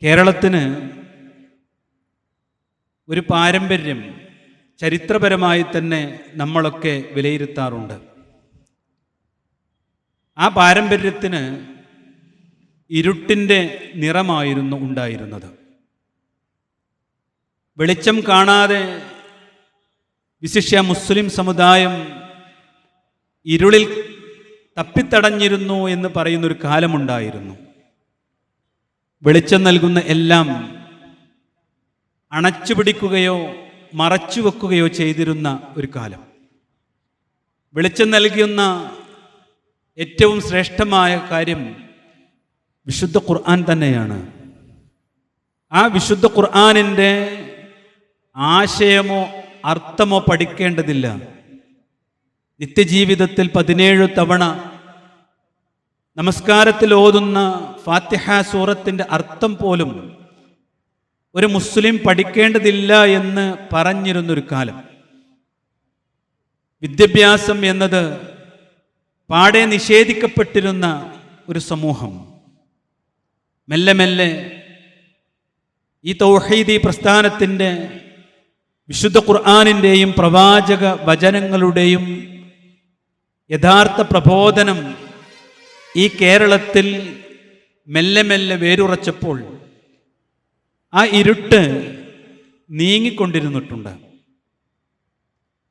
കേരളത്തിന് ഒരു പാരമ്പര്യം ചരിത്രപരമായി തന്നെ നമ്മളൊക്കെ വിലയിരുത്താറുണ്ട്. ആ പാരമ്പര്യത്തിന് ഇരുട്ടിൻ്റെ നിറമായിരുന്നു ഉണ്ടായിരുന്നത്. വെളിച്ചം കാണാതെ വിശിഷ്യ മുസ്ലിം സമുദായം ഇരുളിൽ തപ്പിത്തടഞ്ഞിരുന്നു എന്ന് പറയുന്നൊരു കാലമുണ്ടായിരുന്നു. വെളിച്ചം നൽകുന്ന എല്ലാം അണച്ചുപിടിക്കുകയോ മറച്ചു വെക്കുകയോ ചെയ്തിരുന്ന ഒരു കാലം. വെളിച്ചം നൽകുന്ന ഏറ്റവും ശ്രേഷ്ഠമായ കാര്യം വിശുദ്ധ ഖുർആൻ തന്നെയാണ്. ആ വിശുദ്ധ ഖുർആനിൻ്റെ ആശയമോ അർത്ഥമോ പഠിക്കേണ്ടതില്ല. നിത്യജീവിതത്തിൽ 17 തവണ നമസ്കാരത്തിൽ ഓതുന്ന ഫാത്തിഹ സൂറത്തിൻ്റെ അർത്ഥം പോലും ഒരു മുസ്ലിം പഠിക്കേണ്ടതില്ല എന്ന് പറഞ്ഞിരുന്നൊരു കാലം. വിദ്യാഭ്യാസം എന്നത് പാടെ നിഷേധിക്കപ്പെട്ടിരുന്ന ഒരു സമൂഹം. മെല്ലെ മെല്ലെ ഈ തൗഹീദി പ്രസ്ഥാനത്തിൻ്റെ വിശുദ്ധ ഖുർആനിൻ്റെയും പ്രവാചക വചനങ്ങളുടെയും യഥാർത്ഥ പ്രബോധനം ഈ കേരളത്തിൽ മെല്ലെ മെല്ലെ വേരുറച്ചപ്പോൾ ആ ഇരുട്ട് നീങ്ങിക്കൊണ്ടിരുന്നിട്ടുണ്ട്.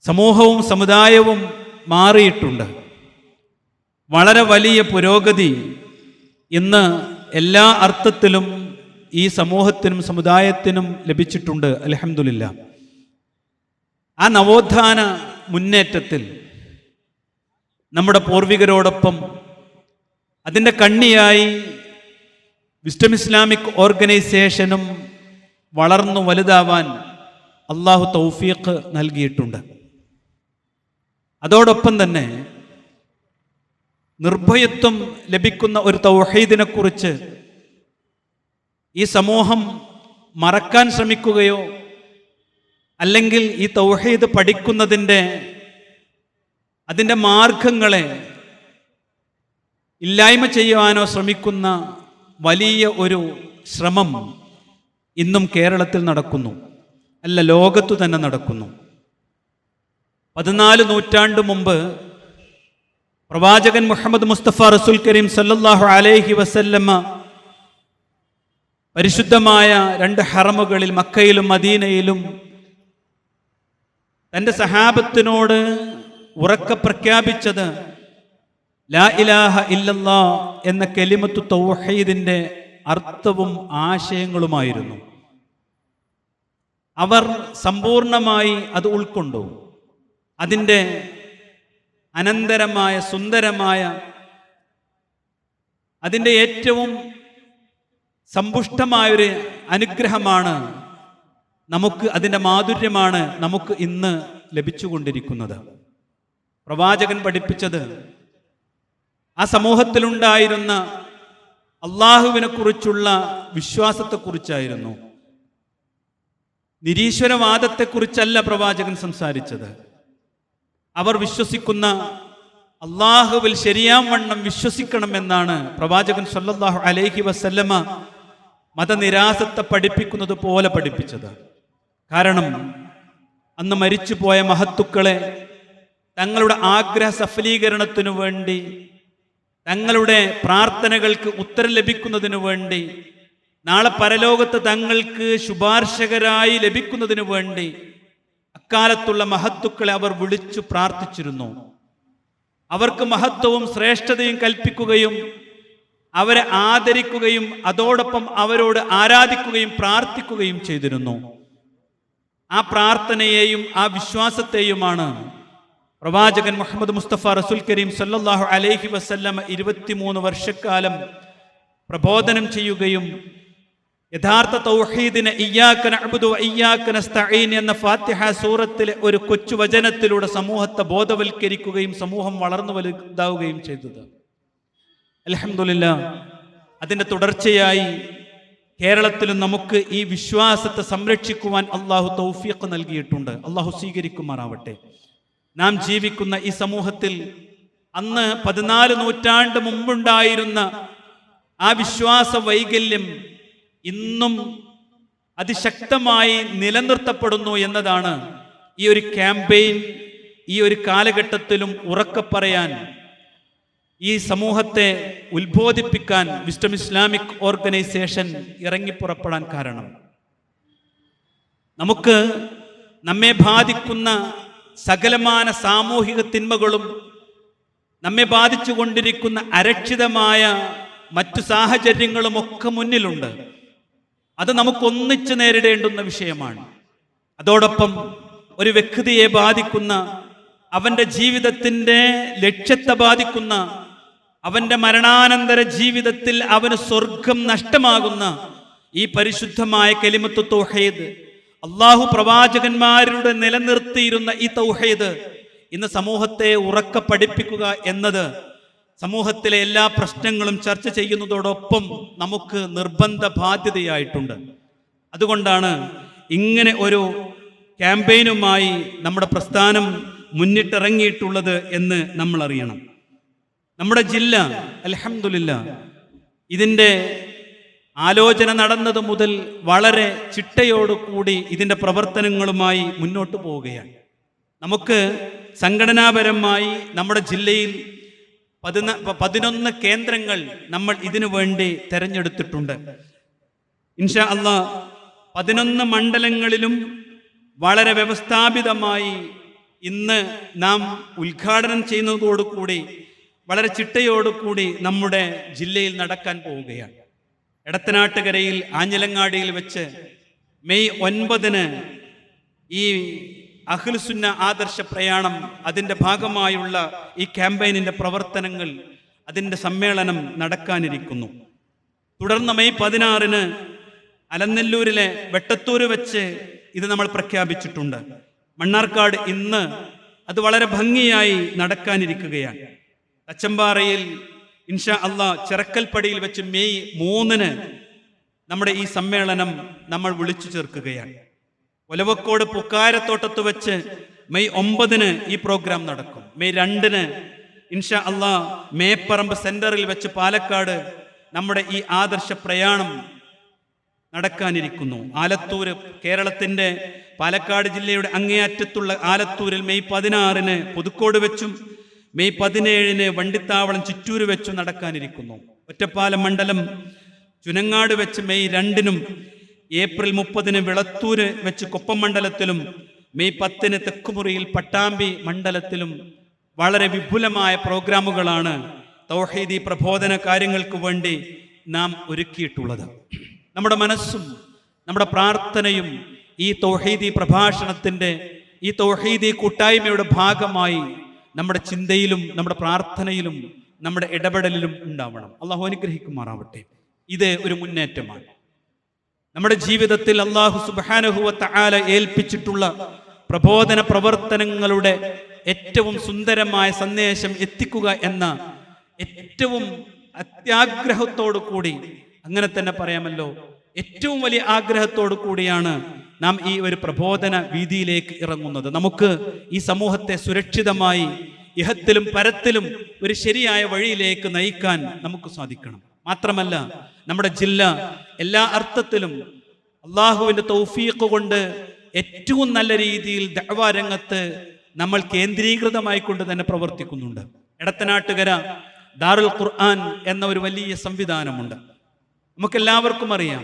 സമൂഹവും സമുദായവും മാറിയിട്ടുണ്ട്. വളരെ വലിയ പുരോഗതി ഇന്ന് എല്ലാ അർത്ഥത്തിലും ഈ സമൂഹത്തിനും സമുദായത്തിനും ലഭിച്ചിട്ടുണ്ട്. അൽഹംദുലില്ലാ. ആ നവോത്ഥാന മുന്നേറ്റത്തിൽ നമ്മുടെ പൂർവികരോടൊപ്പം അതിൻ്റെ കണ്ണിയായി വിസ്ഡം ഇസ്ലാമിക് ഓർഗനൈസേഷനും വളർന്നു വലുതാവാൻ അള്ളാഹു തൗഫീഖ് നൽകിയിട്ടുണ്ട്. അതോടൊപ്പം തന്നെ നിർഭയത്വം ലഭിക്കുന്ന ഒരു തൗഹീദിനെ കുറിച്ച് ഈ സമൂഹം മറക്കാൻ ശ്രമിക്കുകയോ അല്ലെങ്കിൽ ഈ തൗഹീദ് പഠിക്കുന്നതിൻ്റെ അതിൻ്റെ മാർഗങ്ങളെ ഇല്ലായ്മ ചെയ്യുവാനോ ശ്രമിക്കുന്ന വലിയ ഒരു ശ്രമം ഇന്നും കേരളത്തിൽ നടക്കുന്നു, അല്ല ലോകത്തു തന്നെ നടക്കുന്നു. 14 നൂറ്റാണ്ട് മുമ്പ് പ്രവാചകൻ മുഹമ്മദ് മുസ്തഫ റസൂൽ കരീം സല്ലല്ലാഹു അലൈഹി വസല്ലമ പരിശുദ്ധമായ 2 ഹറമുകളിൽ മക്കയിലും മദീനയിലും തൻ്റെ സഹാബത്തിനോട് ഉറക്കെ പ്രഖ്യാപിച്ചത് ലാ ഇലാഹ ഇല്ലല്ലാ എന്ന കലിമത്തു തൗഹീദിൻ്റെ അർത്ഥവും ആശയങ്ങളുമായിരുന്നു. അവർ സമ്പൂർണമായി അത് ഉൾക്കൊണ്ടു. അതിൻ്റെ അനന്തരമായ സുന്ദരമായ അതിൻ്റെ ഏറ്റവും സമ്പുഷ്ടമായൊരു അനുഗ്രഹമാണ് നമുക്ക്, അതിൻ്റെ മാധുര്യമാണ് നമുക്ക് ഇന്ന് ലഭിച്ചുകൊണ്ടിരിക്കുന്നത്. പ്രവാചകൻ പഠിപ്പിച്ചത് ആ സമൂഹത്തിലുണ്ടായിരുന്ന അള്ളാഹുവിനെ കുറിച്ചുള്ള വിശ്വാസത്തെക്കുറിച്ചായിരുന്നു. നിരീശ്വരവാദത്തെക്കുറിച്ചല്ല പ്രവാചകൻ സംസാരിച്ചത്. അവർ വിശ്വസിക്കുന്ന അള്ളാഹുവിൽ ശരിയാവണ്ണം വിശ്വസിക്കണമെന്നാണ് പ്രവാചകൻ സല്ലല്ലാഹു അലൈഹി വസല്ലമ മതനിരാസത്തെ പഠിപ്പിക്കുന്നത് പോലെ പഠിപ്പിച്ചത്. കാരണം അന്ന് മരിച്ചുപോയ മഹത്തുക്കളെ തങ്ങളുടെ ആഗ്രഹ സഫലീകരണത്തിനു വേണ്ടി, തങ്ങളുടെ പ്രാർത്ഥനകൾക്ക് ഉത്തരം ലഭിക്കുന്നതിനു വേണ്ടി, നാളെ പരലോകത്ത് തങ്ങൾക്ക് ശുപാർശകരായി ലഭിക്കുന്നതിനു വേണ്ടി അക്കാലത്തുള്ള മഹത്തുക്കളെ അവർ വിളിച്ചു പ്രാർത്ഥിച്ചിരുന്നു. അവർക്ക് മഹത്വവും ശ്രേഷ്ഠതയും കൽപ്പിക്കുകയും അവരെ ആദരിക്കുകയും അതോടൊപ്പം അവരോട് ആരാധിക്കുകയും പ്രാർത്ഥിക്കുകയും ചെയ്തിരുന്നു. ആ പ്രാർത്ഥനയെയും ആ വിശ്വാസത്തെയുമാണ് പ്രവാചകൻ മുഹമ്മദ് മുസ്തഫ റസൂൽ കരീം സല്ലല്ലാഹു അലൈഹി വസല്ലമ 23 വർഷക്കാലം പ്രബോധനം ചെയ്യുകയും യഥാർത്ഥ തൗഹീദിനെ ഇയ്യാക നഅ്ബുദു വ ഇയ്യാക നസ്തഈൻ എന്ന ഫാത്തിഹ സൂറത്തിലെ ഒരു കൊച്ചു വചനത്തിലൂടെ സമൂഹത്തെ ബോധവൽക്കരിക്കുകയും സമൂഹം വളർന്നു വലുതാവുകയും ചെയ്തത്. അൽഹംദുലില്ലാ. അതിൻ്റെ തുടർച്ചയായി കേരളത്തിലും നമുക്ക് ഈ വിശ്വാസത്തെ സംരക്ഷിക്കുവാൻ അള്ളാഹു തൗഫീഖ് നൽകിയിട്ടുണ്ട്. അള്ളാഹു സ്വീകരിക്കുമാറാവട്ടെ. നാം ജീവിക്കുന്ന ഈ സമൂഹത്തിൽ അന്ന് 14 നൂറ്റാണ്ട് മുമ്പുണ്ടായിരുന്ന ആ വിശ്വാസ വൈകല്യം ഇന്നും അതിശക്തമായി നിലനിർത്തപ്പെടുന്നു എന്നതാണ് ഈ ഒരു ക്യാമ്പയിൻ ഈ ഒരു കാലഘട്ടത്തിലും ഉറക്കെ പറയാൻ, ഈ സമൂഹത്തെ ഉത്ബോധിപ്പിക്കാൻ വിസ്ഡം ഇസ്ലാമിക് ഓർഗനൈസേഷൻ ഇറങ്ങിപ്പുറപ്പെടാൻ കാരണം. നമുക്ക് നമ്മെ ബാധിക്കുന്ന സകലമാന സാമൂഹിക തിന്മകളും നമ്മെ ബാധിച്ചു കൊണ്ടിരിക്കുന്ന അരക്ഷിതമായ മറ്റു സാഹചര്യങ്ങളും ഒക്കെ മുന്നിലുണ്ട്. അത് നമുക്കൊന്നിച്ച് നേരിടേണ്ടുന്ന വിഷയമാണ്. അതോടൊപ്പം ഒരു വ്യക്തിയെ ബാധിക്കുന്ന, അവൻ്റെ ജീവിതത്തിൻ്റെ ലക്ഷ്യത്തെ ബാധിക്കുന്ന, അവൻ്റെ മരണാനന്തര ജീവിതത്തിൽ അവന് സ്വർഗം നഷ്ടമാകുന്ന ഈ പരിശുദ്ധമായ കലിമത്ത് തൗഹീദ്, അള്ളാഹു പ്രവാചകന്മാരുടെ നിലനിർത്തിയിരുന്ന ഈ തൗഹീദ് ഇന്ന് സമൂഹത്തെ ഉറക്കെ പഠിപ്പിക്കുക എന്നത് സമൂഹത്തിലെ എല്ലാ പ്രശ്നങ്ങളും ചർച്ച ചെയ്യുന്നതോടൊപ്പം നമുക്ക് നിർബന്ധ ബാധ്യതയായിട്ടുണ്ട്. അതുകൊണ്ടാണ് ഇങ്ങനെ ഒരു ക്യാമ്പയിനുമായി നമ്മുടെ പ്രസ്ഥാനം മുന്നിട്ടിറങ്ങിയിട്ടുള്ളത് എന്ന് നമ്മൾ അറിയണം. നമ്മുടെ ജില്ല അൽഹംദുലില്ലാഹ് ഇതിൻ്റെ ആലോചന നടന്നത് മുതൽ വളരെ ചിട്ടയോടുകൂടി ഇതിൻ്റെ പ്രവർത്തനങ്ങളുമായി മുന്നോട്ട് പോവുകയാണ്. നമുക്ക് സംഘടനാപരമായി നമ്മുടെ ജില്ലയിൽ 11 കേന്ദ്രങ്ങൾ നമ്മൾ ഇതിനു വേണ്ടി തെരഞ്ഞെടുത്തിട്ടുണ്ട്. ഇൻഷാ അല്ലാഹ് 11 മണ്ഡലങ്ങളിലും വളരെ വ്യവസ്ഥാപിതമായി ഇന്ന് നാം ഉദ്ഘാടനം ചെയ്യുന്നതോടുകൂടി വളരെ ചിട്ടയോടുകൂടി നമ്മുടെ ജില്ലയിൽ നടക്കാൻ പോവുകയാണ്. എടത്തനാട്ടുകരയിൽ ആഞ്ഞിലങ്ങാടിയിൽ വെച്ച് മെയ് 9 ഈ അഹ്ലുസുന്ന ആദർശ പ്രയാണം, അതിൻ്റെ ഭാഗമായുള്ള ഈ ക്യാമ്പയിനിൻ്റെ പ്രവർത്തനങ്ങൾ, അതിൻ്റെ സമ്മേളനം നടക്കാനിരിക്കുന്നു. തുടർന്ന് മെയ് 16 അലനല്ലൂരിലെ വെട്ടത്തൂര് വെച്ച് ഇത് നമ്മൾ പ്രഖ്യാപിച്ചിട്ടുണ്ട്. മണ്ണാർക്കാട് ഇന്ന് അത് വളരെ ഭംഗിയായി നടക്കാനിരിക്കുകയാണ്. തച്ചമ്പാറയിൽ ഇൻഷാ അല്ലാഹ് ചിറക്കൽപ്പടിയിൽ വെച്ച് മെയ് 3 നമ്മുടെ ഈ സമ്മേളനം നമ്മൾ വിളിച്ചു ചേർക്കുകയാണ്. ഒലവക്കോട് പുക്കാരത്തോട്ടത്ത് വെച്ച് മെയ് 9 ഈ പ്രോഗ്രാം നടക്കും. മെയ് 2 ഇൻഷാ അല്ലാഹ് മേപ്പറമ്പ് സെന്ററിൽ വെച്ച് പാലക്കാട് നമ്മുടെ ഈ ആദർശ പ്രയാണം നടക്കാനിരിക്കുന്നു. ആലത്തൂര്, കേരളത്തിൻ്റെ പാലക്കാട് ജില്ലയുടെ അങ്ങേയറ്റത്തുള്ള ആലത്തൂരിൽ മെയ് 16 പുതുക്കോട് വെച്ചും മെയ് 17 വണ്ടിത്താവളം ചിറ്റൂര് വെച്ചും നടക്കാനിരിക്കുന്നു. ഒറ്റപ്പാലം മണ്ഡലം ചുനങ്ങാട് വെച്ച് മെയ് 2 ഏപ്രിൽ 30 വിളത്തൂര് വെച്ച് കൊപ്പം മണ്ഡലത്തിലും മെയ് 10 തെക്കുമുറിയിൽ പട്ടാമ്പി മണ്ഡലത്തിലും വളരെ വിപുലമായ പ്രോഗ്രാമുകളാണ് തൗഹീദി പ്രബോധന കാര്യങ്ങൾക്ക് വേണ്ടി നാം ഒരുക്കിയിട്ടുള്ളത്. നമ്മുടെ മനസ്സും നമ്മുടെ പ്രാർത്ഥനയും ഈ തൗഹീദി പ്രഭാഷണത്തിൻ്റെ, ഈ തൗഹീദി കൂട്ടായ്മയുടെ ഭാഗമായി നമ്മുടെ ചിന്തയിലും നമ്മുടെ പ്രാർത്ഥനയിലും നമ്മുടെ ഇടപെടലിലും ഉണ്ടാവണം. അള്ളാഹു അനുഗ്രഹിക്കുമാറാവട്ടെ. ഇത് ഒരു മുന്നേറ്റമാണ്. നമ്മുടെ ജീവിതത്തിൽ അള്ളാഹു സുബ്ഹാനഹു വ തആല ഏൽപ്പിച്ചിട്ടുള്ള പ്രബോധന പ്രവർത്തനങ്ങളുടെ ഏറ്റവും സുന്ദരമായ സന്ദേശം എത്തിക്കുക എന്ന ഏറ്റവും അത്യാഗ്രഹത്തോടു കൂടി, അങ്ങനെ തന്നെ പറയാമല്ലോ, ഏറ്റവും വലിയ ആഗ്രഹത്തോടു കൂടിയാണ് നാം ഈ ഒരു പ്രബോധന വീതിയിലേക്ക് ഇറങ്ങുന്നത്. നമുക്ക് ഈ സമൂഹത്തെ സുരക്ഷിതമായി ഇഹത്തിലും പരത്തിലും ഒരു ശരിയായ വഴിയിലേക്ക് നയിക്കാൻ നമുക്ക് സാധിക്കണം. മാത്രമല്ല, നമ്മുടെ ജില്ല എല്ലാ അർത്ഥത്തിലും അള്ളാഹുവിൻ്റെ തൗഫീഖ് കൊണ്ട് ഏറ്റവും നല്ല രീതിയിൽ ദഅ്വാ രംഗത്ത് നമ്മൾ കേന്ദ്രീകൃതമായി കൊണ്ട് തന്നെ പ്രവർത്തിക്കുന്നുണ്ട്. എടത്തനാട്ടുകര ദാറുൽ ഖുർആൻ എന്ന ഒരു വലിയ സംവിധാനമുണ്ട്. നമുക്കെല്ലാവർക്കും അറിയാം.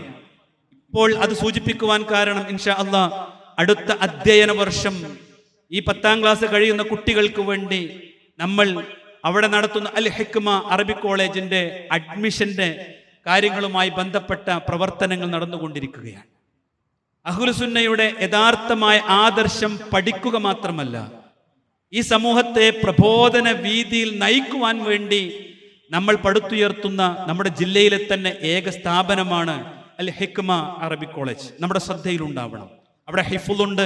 ഇപ്പോൾ അത് സൂചിപ്പിക്കുവാൻ കാരണം ഇൻഷാ അല്ലാഹ് അടുത്ത അധ്യയന വർഷം ഈ 10ാം ക്ലാസ് കഴിയുന്ന കുട്ടികൾക്ക് വേണ്ടി നമ്മൾ അവിടെ നടത്തുന്ന അൽ ഹിക്മ അറബിക് കോളേജിന്റെ അഡ്മിഷന്റെ കാര്യങ്ങളുമായി ബന്ധപ്പെട്ട പ്രവർത്തനങ്ങൾ നടന്നുകൊണ്ടിരിക്കുകയാണ്. അഹ്ലുസുന്നയുടെ യഥാർത്ഥമായ ആദർശം പഠിക്കുക മാത്രമല്ല, ഈ സമൂഹത്തെ പ്രബോധന വീതിയിൽ നയിക്കുവാൻ വേണ്ടി നമ്മൾ പടുത്തുയർത്തുന്ന നമ്മുടെ ജില്ലയിലെ തന്നെ ഏക സ്ഥാപനമാണ് അൽ ഹിക്മ അറബിക് കോളേജ്. നമ്മുടെ ശ്രദ്ധയിലുണ്ടാവണം. അവിടെ ഹിഫ്ളുണ്ട്,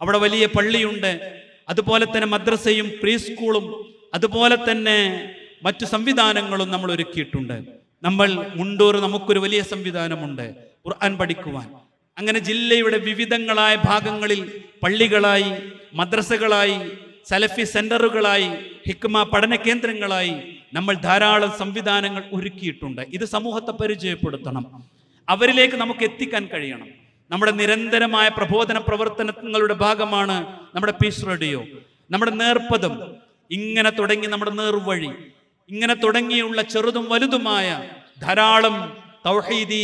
അവിടെ വലിയ പള്ളിയുണ്ട്, അതുപോലെ തന്നെ മദ്രസയും പ്രീ സ്കൂളും അതുപോലെ തന്നെ മറ്റു സംവിധാനങ്ങളും നമ്മൾ ഒരുക്കിയിട്ടുണ്ട്. നമ്മൾ മുണ്ടൂർ നമുക്കൊരു വലിയ സംവിധാനമുണ്ട് ഖുർആൻ പഠിക്കുവാൻ. അങ്ങനെ ജില്ലയുടെ വിവിധങ്ങളായ ഭാഗങ്ങളിൽ പള്ളികളായി, മദ്രസകളായി, സലഫി സെന്ററുകളായി, ഹിക്മ പഠന കേന്ദ്രങ്ങളായി നമ്മൾ ധാരാളം സംവിധാനങ്ങൾ ഒരുക്കിയിട്ടുണ്ട്. ഇത് സമൂഹത്തെ പരിചയപ്പെടുത്തണം. അവരിലേക്ക് നമുക്ക് എത്തിക്കാൻ കഴിയണം. നമ്മുടെ നിരന്തരമായ പ്രബോധന പ്രവർത്തനങ്ങളുടെ ഭാഗമാണ് നമ്മുടെ പീസ് റേഡിയോ, നമ്മുടെ നേർപ്പദം, ഇങ്ങനെ തുടങ്ങി നമ്മുടെ നേർവഴി, ഇങ്ങനെ തുടങ്ങിയുള്ള ചെറുതും വലുതുമായ ധാരാളം തൗഹീദി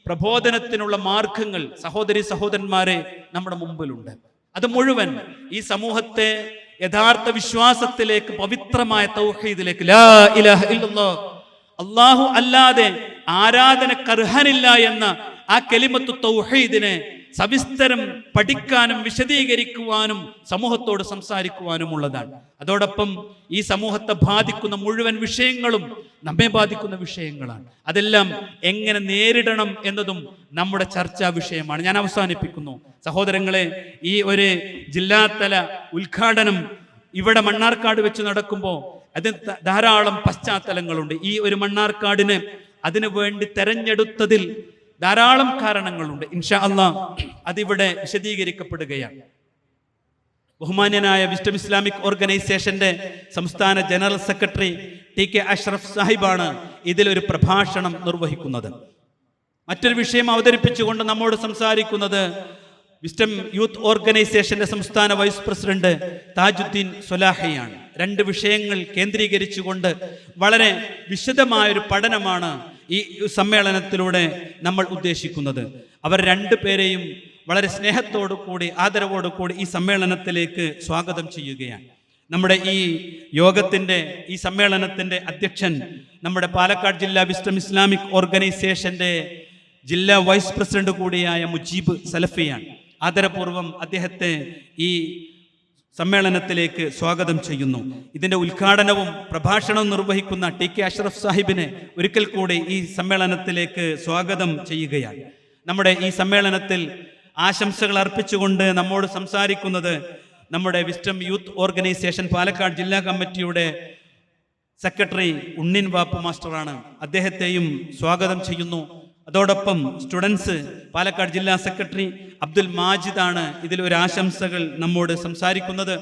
പ്രബോധനത്തിനുള്ള മാർഗങ്ങൾ സഹോദരി സഹോദരന്മാരെ നമ്മുടെ മുമ്പിലുണ്ട്. അത് മുഴുവൻ ഈ സമൂഹത്തെ യഥാർത്ഥ വിശ്വാസത്തിലേക്ക്, പവിത്രമായ തൗഹീദിലേക്ക്, ലാ ഇലാഹ ഇല്ലല്ലാഹ്, അല്ലാഹു അല്ലാതെ ആരാധനക്കർഹനില്ല എന്ന ആ കലിമത്തു തൗഹീദിനെ സവിസ്തരം പഠിക്കാനും വിശദീകരിക്കുവാനും സമൂഹത്തോട് സംസാരിക്കുവാനുമുള്ളതാണ്. അതോടൊപ്പം ഈ സമൂഹത്തെ ബാധിക്കുന്ന മുഴുവൻ വിഷയങ്ങളും നമ്മെ ബാധിക്കുന്ന വിഷയങ്ങളാണ്. അതെല്ലാം എങ്ങനെ നേരിടണം എന്നതും നമ്മുടെ ചർച്ചാ വിഷയമാണ്. ഞാൻ അവസാനിപ്പിക്കുന്നു. സഹോദരങ്ങളെ, ഈ ഒരു ജില്ലാതല ഉദ്ഘാടനം ഇവിടെ മണ്ണാർക്കാട് വെച്ച് നടക്കുമ്പോൾ അത് ധാരാളം പശ്ചാത്തലങ്ങളുണ്ട്. ഈ ഒരു മണ്ണാർക്കാടിന് അതിനു വേണ്ടി തെരഞ്ഞെടുത്തതിൽ ധാരാളം കാരണങ്ങളുണ്ട്. ഇൻഷാ അല്ലാഹ് അതിവിടെ വിശദീകരിക്കപ്പെടുകയാണ്. ബഹുമാന്യനായ വിസ്ഡം ഇസ്ലാമിക് ഓർഗനൈസേഷന്റെ സംസ്ഥാന ജനറൽ സെക്രട്ടറി ടി.കെ. അഷ്റഫ് സാഹിബാണ് ഇതിലൊരു പ്രഭാഷണം നിർവഹിക്കുന്നത്. മറ്റൊരു വിഷയം അവതരിപ്പിച്ചുകൊണ്ട് നമ്മോട് സംസാരിക്കുന്നത് വിസ്ഡം യൂത്ത് ഓർഗനൈസേഷന്റെ സംസ്ഥാന വൈസ് പ്രസിഡന്റ് താജുദ്ദീൻ സ്വലാഹിയാണ്. രണ്ട് വിഷയങ്ങൾ കേന്ദ്രീകരിച്ചുകൊണ്ട് വളരെ വിശദമായൊരു പഠനമാണ് ഈ സമ്മേളനത്തിലൂടെ നമ്മൾ ഉദ്ദേശിക്കുന്നത്. അവർ രണ്ടുപേരെയും വളരെ സ്നേഹത്തോടു കൂടി ആദരവോടു കൂടി ഈ സമ്മേളനത്തിലേക്ക് സ്വാഗതം ചെയ്യുകയാണ്. നമ്മുടെ ഈ യോഗത്തിന്റെ, ഈ സമ്മേളനത്തിന്റെ അധ്യക്ഷൻ നമ്മുടെ പാലക്കാട് ജില്ലാ വിസ്ഡം ഇസ്ലാമിക് ഓർഗനൈസേഷന്റെ ജില്ലാ വൈസ് പ്രസിഡന്റ് കൂടിയായ മുജീബ് സലഫിയാണ്. ആദരപൂർവ്വം അദ്ദേഹത്തെ ഈ സമ്മേളനത്തിലേക്ക് സ്വാഗതം ചെയ്യുന്നു. ഇതിന്റെ ഉദ്ഘാടനവും പ്രഭാഷണവും നിർവഹിക്കുന്ന ടി.കെ. അഷ്റഫ് സാഹിബിനെ ഒരിക്കൽ കൂടി ഈ സമ്മേളനത്തിലേക്ക് സ്വാഗതം ചെയ്യുകയാണ്. നമ്മുടെ ഈ സമ്മേളനത്തിൽ ആശംസകൾ അർപ്പിച്ചുകൊണ്ട് നമ്മോട് സംസാരിക്കുന്നത് നമ്മുടെ വിസ്ഡം യൂത്ത് ഓർഗനൈസേഷൻ പാലക്കാട് ജില്ലാ കമ്മിറ്റിയുടെ സെക്രട്ടറി ഉണ്ണിൻ വാപ്പു മാസ്റ്ററാണ്. അദ്ദേഹത്തെയും സ്വാഗതം ചെയ്യുന്നു. അതോടൊപ്പം സ്റ്റുഡൻസ് പാലക്കാട് ജില്ലാ സെക്രട്ടറി അബ്ദുൽ മാജിദാണ് ഇതിലൊരു ആശംസകൾ നമ്മോട് സംസാരിക്കുന്നത്.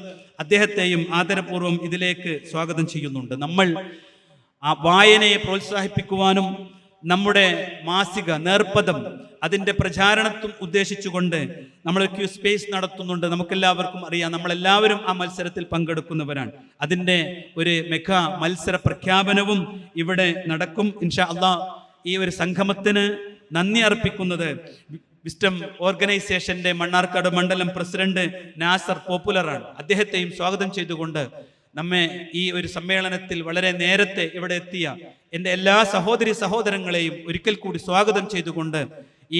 അദ്ദേഹത്തെയും ആദരപൂർവ്വം ഇതിലേക്ക് സ്വാഗതം ചെയ്യുന്നുണ്ട്. നമ്മൾ ആ വായനയെ പ്രോത്സാഹിപ്പിക്കുവാനും നമ്മുടെ മാസിക നേർപ്പദം അതിൻ്റെ പ്രചാരണത്തും ഉദ്ദേശിച്ചുകൊണ്ട് നമ്മൾ ക്യൂസ് സ്പേസ് നടത്തുന്നുണ്ട്. നമുക്കെല്ലാവർക്കും അറിയാം, നമ്മളെല്ലാവരും ആ മത്സരത്തിൽ പങ്കെടുക്കുന്നവരാണ്. അതിൻ്റെ ഒരു മെഗാ മത്സര പ്രഖ്യാപനവും ഇവിടെ നടക്കും. ഇൻഷാ അല്ലാഹ് ഈ ഒരു സംഗമത്തിന് നന്ദി അർപ്പിക്കുന്നത് വിസ്ഡം ഓർഗനൈസേഷന്റെ മണ്ണാർക്കാട് മണ്ഡലം പ്രസിഡന്റ് നാസർ പോപ്പുലറാണ്. അദ്ദേഹത്തെയും സ്വാഗതം ചെയ്തുകൊണ്ട് നമ്മെ ഈ ഒരു സമ്മേളനത്തിൽ വളരെ നേരത്തെ ഇവിടെ എത്തിയ എൻ്റെ എല്ലാ സഹോദരി സഹോദരങ്ങളെയും ഒരിക്കൽ കൂടി സ്വാഗതം ചെയ്തുകൊണ്ട്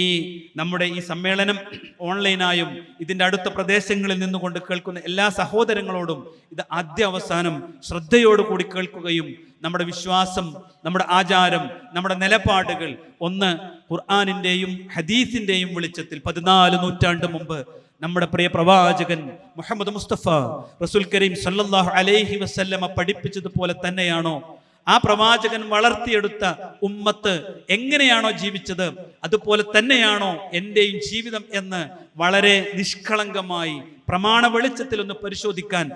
ഈ നമ്മുടെ ഈ സമ്മേളനം ഓൺലൈനായും ഇതിൻ്റെ അടുത്ത പ്രദേശങ്ങളിൽ നിന്നുകൊണ്ട് കേൾക്കുന്ന എല്ലാ സഹോദരങ്ങളോടും ഇത് ആദ്യ അവസാനം ശ്രദ്ധയോടുകൂടി കേൾക്കുകയും നമ്മുടെ വിശ്വാസം, നമ്മുടെ ആചാരം, നമ്മുടെ നിലപാടുകൾ ഒന്ന് ഖുർആനിൻ്റെയും ഹദീസിൻ്റെയും വെളിച്ചത്തിൽ 14 നൂറ്റാണ്ട് മുമ്പ് നമ്മുടെ പ്രിയ പ്രവാചകൻ മുഹമ്മദ് മുസ്തഫ റസൂൽ കരീം സല്ലല്ലാഹു അലൈഹി വസല്ലമ പഠിപ്പിച്ചതുപോലെ തന്നെയാണോ, ആ പ്രവാചകൻ വളർത്തിയെടുത്ത ഉമ്മത്ത് എങ്ങനെയാണോ ജീവിച്ചത് അതുപോലെ തന്നെയാണോ എൻ്റെയും ജീവിതം എന്ന് വളരെ നിഷ്കളങ്കമായി പ്രമാണ വെളിച്ചത്തിൽ ഒന്ന് പരിശോധിക്കാൻ,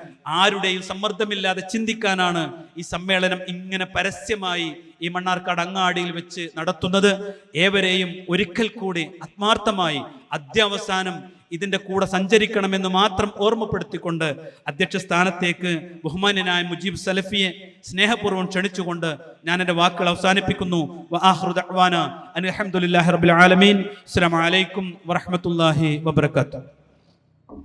ആരുടെയും സമ്മർദ്ദമില്ലാതെ ചിന്തിക്കാനാണ് ഈ സമ്മേളനം ഇങ്ങനെ പരസ്യമായി ഈ മണ്ണാർക്കാട് അങ്ങാടിയിൽ വെച്ച് നടത്തുന്നത്. ഏവരെയും ഒരിക്കൽ കൂടി ആത്മാർത്ഥമായി അദ്യാവസാനം ഇതിൻ്റെ കൂടെ സഞ്ചരിക്കണമെന്ന് മാത്രം ഓർമ്മപ്പെടുത്തിക്കൊണ്ട് അധ്യക്ഷ സ്ഥാനത്തേക്ക് ബഹുമാന്യനായ മുജീബ് സലഫിയെ സ്നേഹപൂർവ്വം ക്ഷണിച്ചുകൊണ്ട് ഞാൻ എൻ്റെ വാക്കുകൾ അവസാനിപ്പിക്കുന്നു. വആഖിറു ദഅ്വാനാ അൽഹംദുലില്ലാഹി റബ്ബിൽ ആലമീൻ. അസ്സലാമു അലൈക്കും വറഹ്മത്തുള്ളാഹി വബറകാതുഹു.